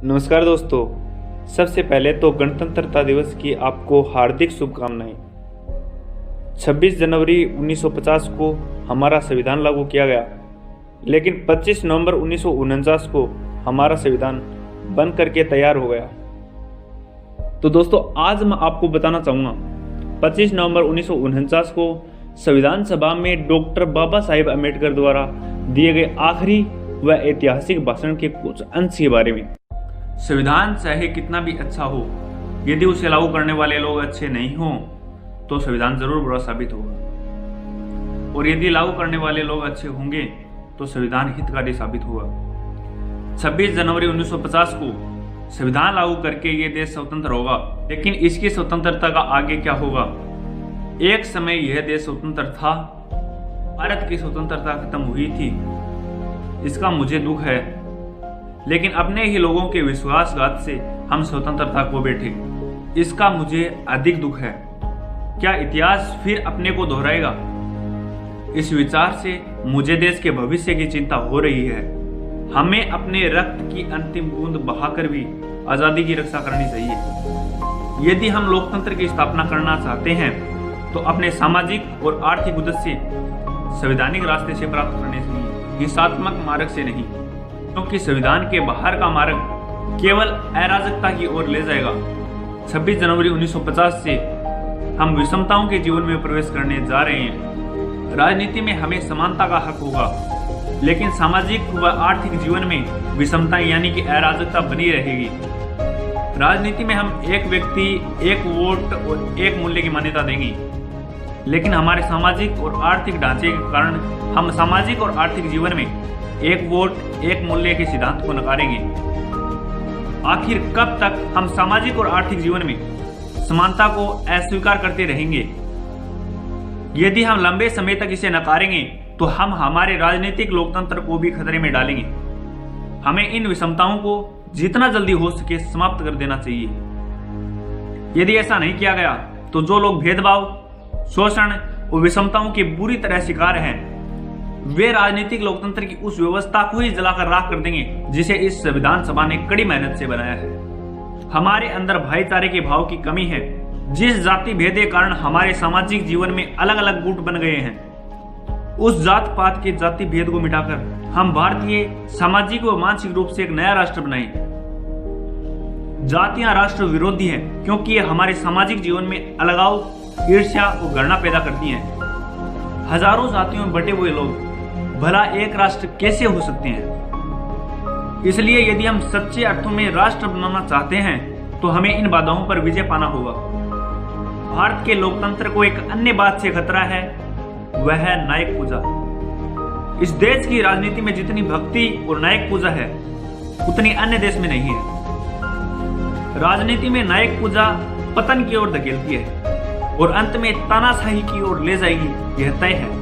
नमस्कार दोस्तों। सबसे पहले तो गणतंत्रता दिवस की आपको हार्दिक शुभकामनाएं। 26 जनवरी 1950 को हमारा संविधान लागू किया गया, लेकिन 25 नवंबर 1949 को हमारा संविधान बन करके तैयार हो गया। तो दोस्तों आज मैं आपको बताना चाहूँगा 25 नवंबर 1949 को संविधान सभा में डॉक्टर बाबा साहेब अम्बेडकर द्वारा दिए गए आखिरी व ऐतिहासिक भाषण के कुछ अंश के बारे में। संविधान चाहे कितना भी अच्छा हो, यदि उसे लागू करने वाले लोग अच्छे नहीं हों तो संविधान जरूर बुरा साबित होगा, और यदि लागू करने वाले लोग अच्छे होंगे तो संविधान हितकारी साबित होगा। 26 जनवरी 1950 को संविधान लागू करके ये देश स्वतंत्र होगा, लेकिन इसकी स्वतंत्रता का आगे क्या होगा? एक समय यह देश स्वतंत्र था, भारत की स्वतंत्रता खत्म हुई थी। इसका मुझे दुख है, लेकिन अपने ही लोगों के विश्वासघात से हम स्वतंत्रता खो बैठे, इसका मुझे अधिक दुख है। क्या इतिहास फिर अपने को दोहराएगा? इस विचार से मुझे देश के भविष्य की चिंता हो रही है। हमें अपने रक्त की अंतिम बूंद बहाकर भी आजादी की रक्षा करनी चाहिए। यदि हम लोकतंत्र की स्थापना करना चाहते हैं तो अपने सामाजिक और आर्थिक उद्देश्य संवैधानिक रास्ते से प्राप्त करने चाहिए, हिंसात्मक मार्ग से नहीं, क्योंकि संविधान के बाहर का मार्ग केवल अराजकता की ओर ले जाएगा। 26 जनवरी 1950 से हम विषमताओं के जीवन में प्रवेश करने जा रहे हैं। राजनीति में हमें समानता का हक होगा, लेकिन सामाजिक व आर्थिक जीवन में विषमता यानी कि अराजकता बनी रहेगी। राजनीति में हम एक व्यक्ति, एक वोट और एक मूल्य की मान्यता देंगे, लेकिन हमारे सामाजिक और आर्थिक ढांचे के कारण हम सामाजिक और आर्थिक जीवन में एक वोट एक मूल्य के सिद्धांत को नकारेंगे। आखिर कब तक हम सामाजिक और आर्थिक जीवन में समानता को अस्वीकार करते रहेंगे? यदि हम लंबे समय तक इसे नकारेंगे तो हम हमारे राजनीतिक लोकतंत्र को भी खतरे में डालेंगे। हमें इन विषमताओं को जितना जल्दी हो सके समाप्त कर देना चाहिए। यदि ऐसा नहीं किया गया तो जो लोग भेदभाव, शोषण और विषमताओं के बुरी तरह शिकार हैं, वे राजनीतिक लोकतंत्र की उस व्यवस्था को ही जलाकर राख कर देंगे जिसे इस संविधान सभा ने कड़ी मेहनत से बनाया है। हमारे अंदर भाईचारे के भाव की कमी है। जिस जाति भेद के कारण हमारे सामाजिक जीवन में अलग अलग गुट बन गए हैं, उस जात पात के जाति भेद को मिटाकर हम भारतीय सामाजिक व मानसिक रूप से एक नया राष्ट्र बनाएं। जातियां राष्ट्र विरोधी हैं, क्योंकि ये हमारे सामाजिक जीवन में अलगाव, ईर्ष्या और घृणा पैदा करती हैं। हजारों जातियों में बटे हुए लोग भला एक राष्ट्र कैसे हो सकते हैं? इसलिए यदि हम सच्चे अर्थों में राष्ट्र बनाना चाहते हैं तो हमें इन बाधाओं पर विजय पाना होगा। भारत के लोकतंत्र को एक अन्य बात से खतरा है, वह है नायक पूजा। इस देश की राजनीति में जितनी भक्ति और नायक पूजा है, उतनी अन्य देश में नहीं है। राजनीति में नायक पूजा पतन की ओर धकेलती है और अंत में तानाशाही की ओर ले जाएगी, यह तय है।